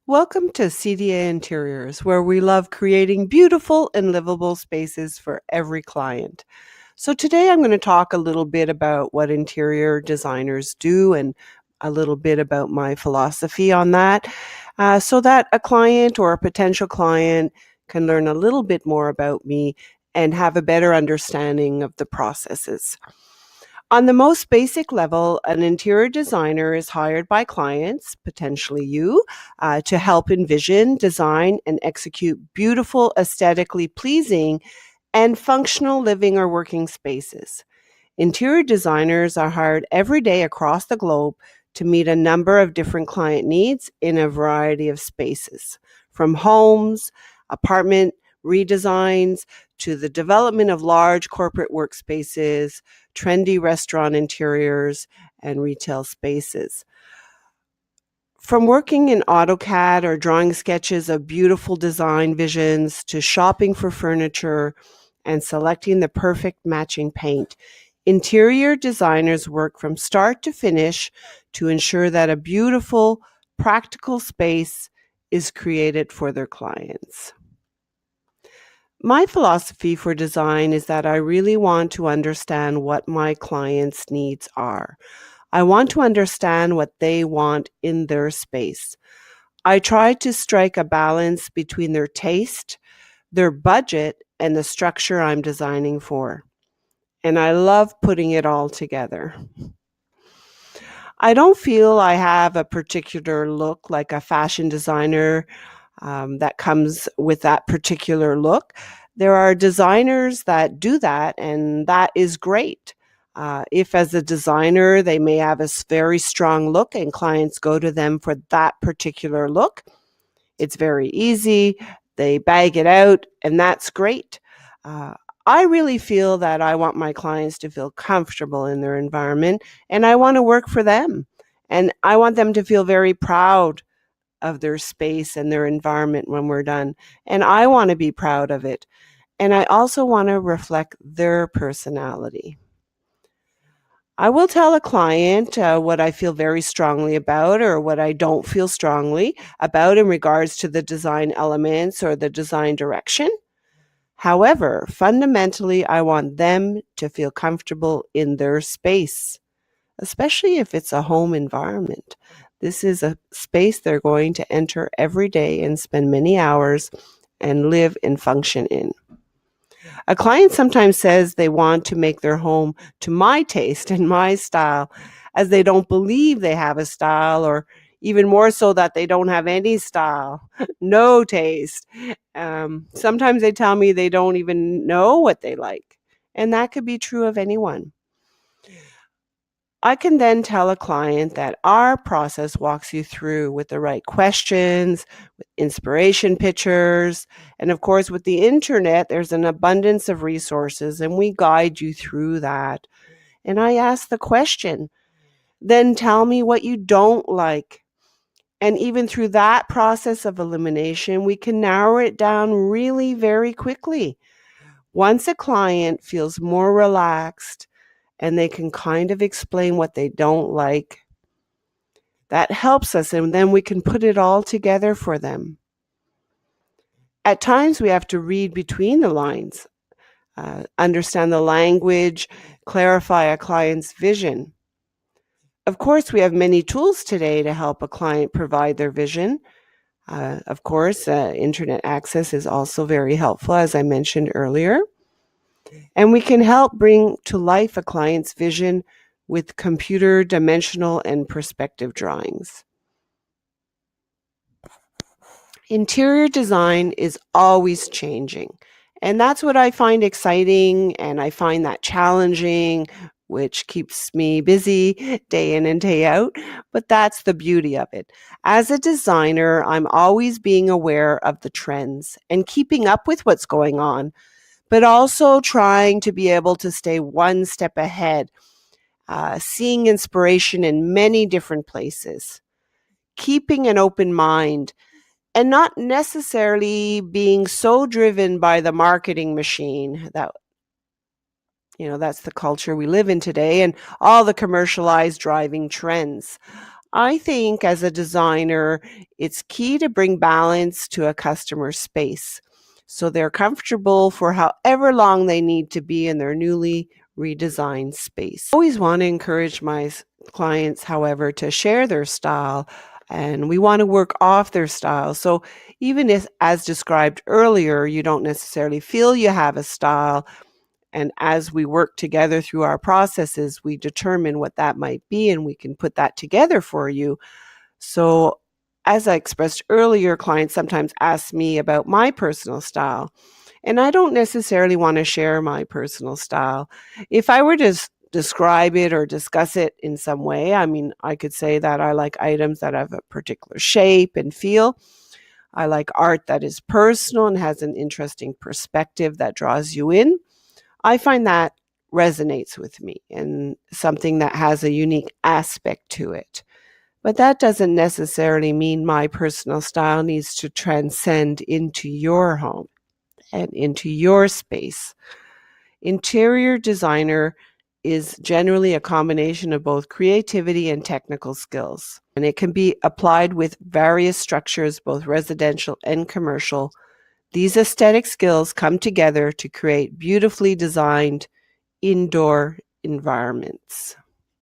Welcome to CDA Interiors, where we love creating beautiful and livable spaces for every client. So, today I'm going to talk a little bit about what interior designers do and a little bit about my philosophy on that, so that a client or a potential client can learn a little bit more about me and have a better understanding of the processes. On the most basic level, an interior designer is hired by clients, potentially you, to help envision, design, and execute beautiful, aesthetically pleasing, and functional living or working spaces. Interior designers are hired every day across the globe to meet a number of different client needs in a variety of spaces, from homes, apartment redesigns, to the development of large corporate workspaces, trendy restaurant interiors, and retail spaces. From working in AutoCAD or drawing sketches of beautiful design visions to shopping for furniture and selecting the perfect matching paint, interior designers work from start to finish to ensure that a beautiful, practical space is created for their clients. My philosophy for design is that I really want to understand what my clients' needs are. I want to understand what they want in their space. I try to strike a balance between their taste, their budget, and the structure I'm designing for. And I love putting it all together. I don't feel I have a particular look like a fashion designer that comes with that particular look. There are designers that do that, and that is great. If, as a designer, they may have a very strong look and clients go to them for that particular look, it's very easy. They bag it out, and that's great. Uh, I really feel that I want my clients to feel comfortable in their environment, and I want to work for them. And I want them to feel very proud of their space and their environment when we're done. And I want to be proud of it. And I also want to reflect their personality. I will tell a client what I feel very strongly about or what I don't feel strongly about in regards to the design elements or the design direction. However, fundamentally, I want them to feel comfortable in their space, especially if it's a home environment. This is a space they're going to enter every day and spend many hours and live and function in. A client sometimes says they want to make their home to my taste and my style, as they don't believe they have a style, or even more so, that they don't have any style, no taste. Sometimes they tell me they don't even know what they like, and that could be true of anyone. I can then tell a client that our process walks you through with the right questions, with inspiration pictures, and of course, with the internet, there's an abundance of resources, and we guide you through that. And I ask the question, then tell me what you don't like. And even through that process of elimination, we can narrow it down really very quickly. Once a client feels more relaxed and they can kind of explain what they don't like, that helps us, and then we can put it all together for them. At times, we have to read between the lines, understand the language, clarify a client's vision. Of course, we have many tools today to help a client provide their vision. Of course, internet access is also very helpful, as I mentioned earlier. And we can help bring to life a client's vision with computer dimensional and perspective drawings. Interior design is always changing. And that's what I find exciting, and I find that challenging, which keeps me busy day in and day out. But that's the beauty of it. As a designer, I'm always being aware of the trends and keeping up with what's going on, but also trying to be able to stay one step ahead, seeing inspiration in many different places, keeping an open mind, and not necessarily being so driven by the marketing machine that, that's the culture we live in today, and all the commercialized driving trends. I think as a designer, it's key to bring balance to a customer's space so they're comfortable for however long they need to be in their newly redesigned space. I always want to encourage my clients, however, to share their style, and we want to work off their style. So even if, as described earlier, you don't necessarily feel you have a style, and as we work together through our processes, we determine what that might be and we can put that together for you. So, as I expressed earlier, clients sometimes ask me about my personal style, and I don't necessarily want to share my personal style. If I were to describe it or discuss it in some way, I mean, I could say that I like items that have a particular shape and feel. I like art that is personal and has an interesting perspective that draws you in. I find that resonates with me and something that has a unique aspect to it. But that doesn't necessarily mean my personal style needs to transcend into your home and into your space. Interior designer is generally a combination of both creativity and technical skills, and it can be applied with various structures, both residential and commercial. These aesthetic skills come together to create beautifully designed indoor environments.